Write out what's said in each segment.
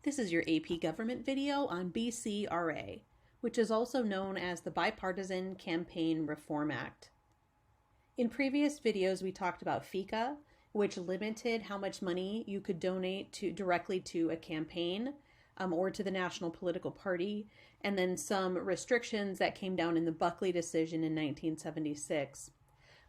This is your AP Government video on BCRA, which is also known as the Bipartisan Campaign Reform Act. In previous videos, we talked about FICA, which limited how much money you could donate directly to a campaign or to the national political party, and then some restrictions that came down in the Buckley decision in 1976.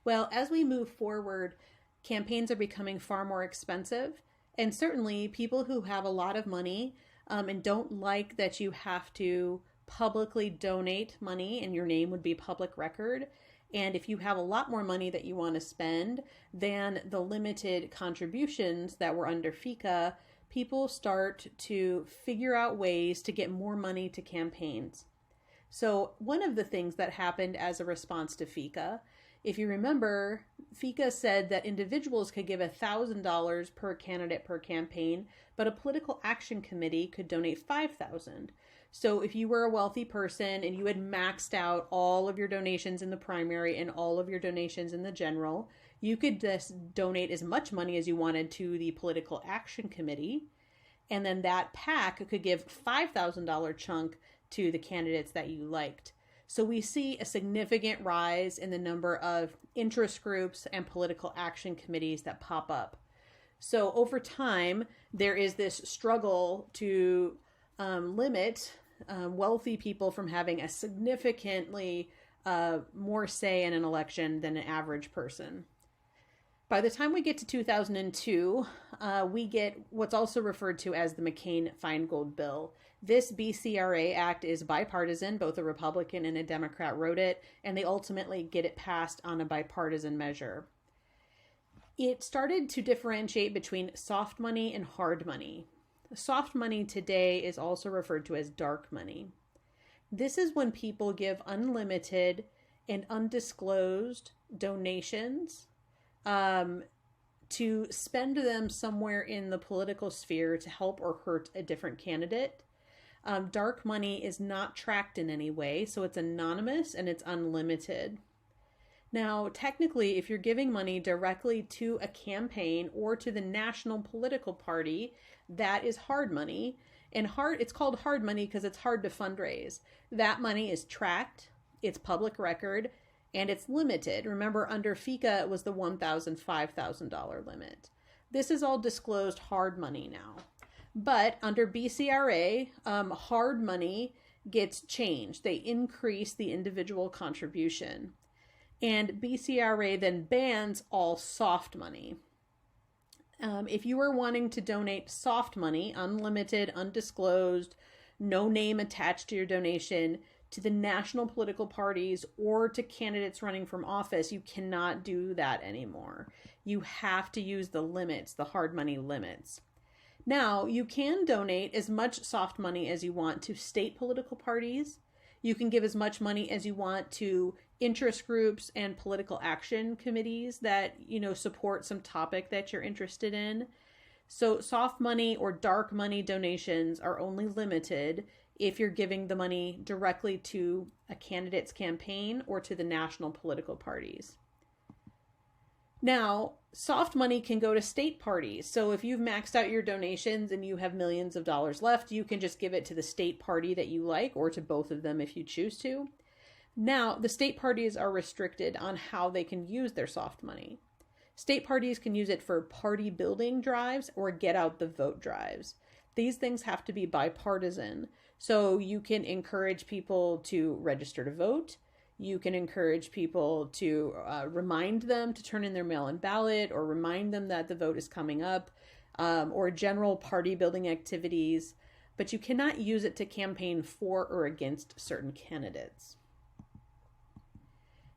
Well, as we move forward, campaigns are becoming far more expensive. And certainly people who have a lot of money and don't like that you have to publicly donate money and your name would be public record. And if you have a lot more money that you want to spend than the limited contributions that were under FICA, people start to figure out ways to get more money to campaigns. So one of the things that happened as a response to FICA, if you remember, FICA said that individuals could give $1,000 per candidate per campaign, but a political action committee could donate $5,000. So if you were a wealthy person and you had maxed out all of your donations in the primary and all of your donations in the general, you could just donate as much money as you wanted to the political action committee. And then that PAC could give $5,000 chunk to the candidates that you liked. So we see a significant rise in the number of interest groups and political action committees that pop up. So over time, there is this struggle to limit wealthy people from having a significantly more say in an election than an average person. By the time we get to 2002, we get what's also referred to as the McCain-Feingold Bill. This BCRA Act is bipartisan. Both a Republican and a Democrat wrote it, and they ultimately get it passed on a bipartisan measure. It started to differentiate between soft money and hard money. Soft money today is also referred to as dark money. This is when people give unlimited and undisclosed donations to spend them somewhere in the political sphere to help or hurt a different candidate. Dark money is not tracked in any way, so it's anonymous and it's unlimited. Now, technically, if you're giving money directly to a campaign or to the national political party, that is hard money. And it's called hard money because it's hard to fundraise. That money is tracked, it's public record, and it's limited. Remember, under FICA, it was the $1,000, $5,000 limit. This is all disclosed hard money now. But under BCRA, hard money gets changed. They increase the individual contribution. And BCRA then bans all soft money. If you are wanting to donate soft money, unlimited, undisclosed, no name attached to your donation, to the national political parties or to candidates running from office, you cannot do that anymore. You have to use the limits, the hard money limits. Now, you can donate as much soft money as you want to state political parties. You can give as much money as you want to interest groups and political action committees that, support some topic that you're interested in. So soft money or dark money donations are only limited if you're giving the money directly to a candidate's campaign or to the national political parties. Now, soft money can go to state parties. So if you've maxed out your donations and you have millions of dollars left, you can just give it to the state party that you like or to both of them if you choose to. Now, the state parties are restricted on how they can use their soft money. State parties can use it for party building drives or get out the vote drives. These things have to be bipartisan. So you can encourage people to register to vote. You can encourage people to remind them to turn in their mail-in ballot or remind them that the vote is coming up or general party building activities. But you cannot use it to campaign for or against certain candidates.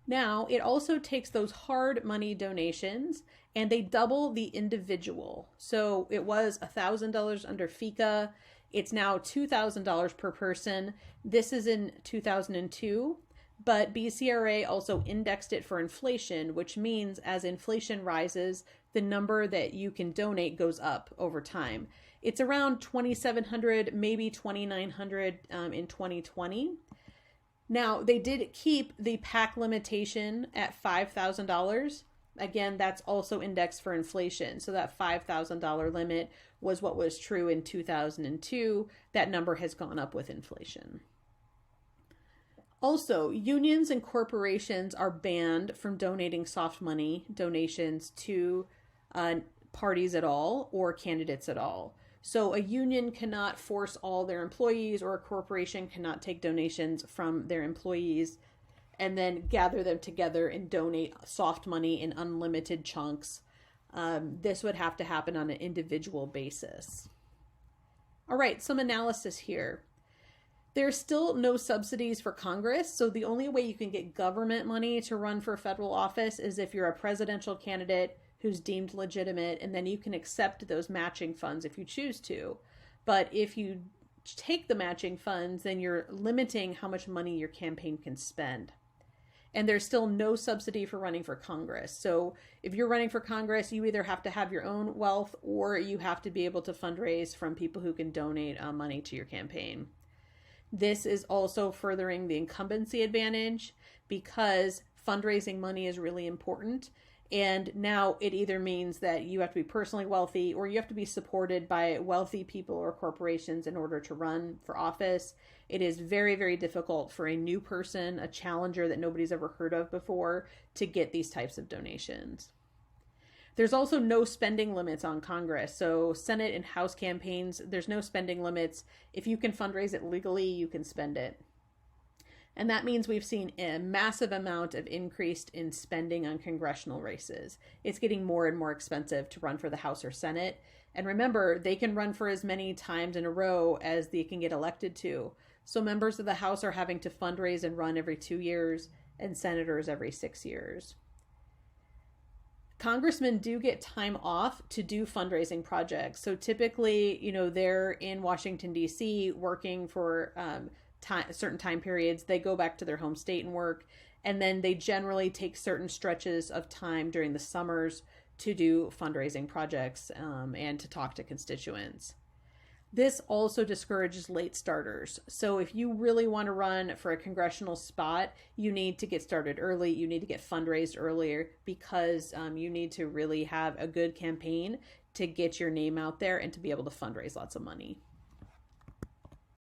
Now, it also takes those hard money donations and they double the individual. So it was $1,000 under FICA. It's now $2,000 per person. This is in 2002, but BCRA also indexed it for inflation, which means as inflation rises, the number that you can donate goes up over time. It's around $2,700, maybe $2,900 in 2020. Now, they did keep the PAC limitation at $5,000. again, that's also indexed for inflation. So that $5,000 limit was what was true in 2002. That number has gone up with inflation. Also, unions and corporations are banned from donating soft money donations to parties at all or candidates at all. So a union cannot force all their employees, or a corporation cannot take donations from their employees and then gather them together and donate soft money in unlimited chunks. This would have to happen on an individual basis. All right, some analysis here. There's still no subsidies for Congress, so the only way you can get government money to run for federal office is if you're a presidential candidate who's deemed legitimate, and then you can accept those matching funds if you choose to. But if you take the matching funds, then you're limiting how much money your campaign can spend. And there's still no subsidy for running for Congress. So if you're running for Congress, you either have to have your own wealth, or you have to be able to fundraise from people who can donate money to your campaign. This is also furthering the incumbency advantage, because fundraising money is really important. And now it either means that you have to be personally wealthy, or you have to be supported by wealthy people or corporations in order to run for office. It is very, very difficult for a new person, a challenger that nobody's ever heard of before, to get these types of donations. There's also no spending limits on Congress. So Senate and House campaigns, there's no spending limits. If you can fundraise it legally, you can spend it. And that means we've seen a massive amount of increase in spending on congressional races. It's getting more and more expensive to run for the House or Senate. And remember, they can run for as many times in a row as they can get elected to. So members of the House are having to fundraise and run every 2 years, and senators every 6 years. Congressmen do get time off to do fundraising projects. So typically, they're in Washington, D.C. working for certain time periods. They go back to their home state and work. And then they generally take certain stretches of time during the summers to do fundraising projects and to talk to constituents. This also discourages late starters. So if you really want to run for a congressional spot, you need to get started early. You need to get fundraised earlier, because you need to really have a good campaign to get your name out there and to be able to fundraise lots of money.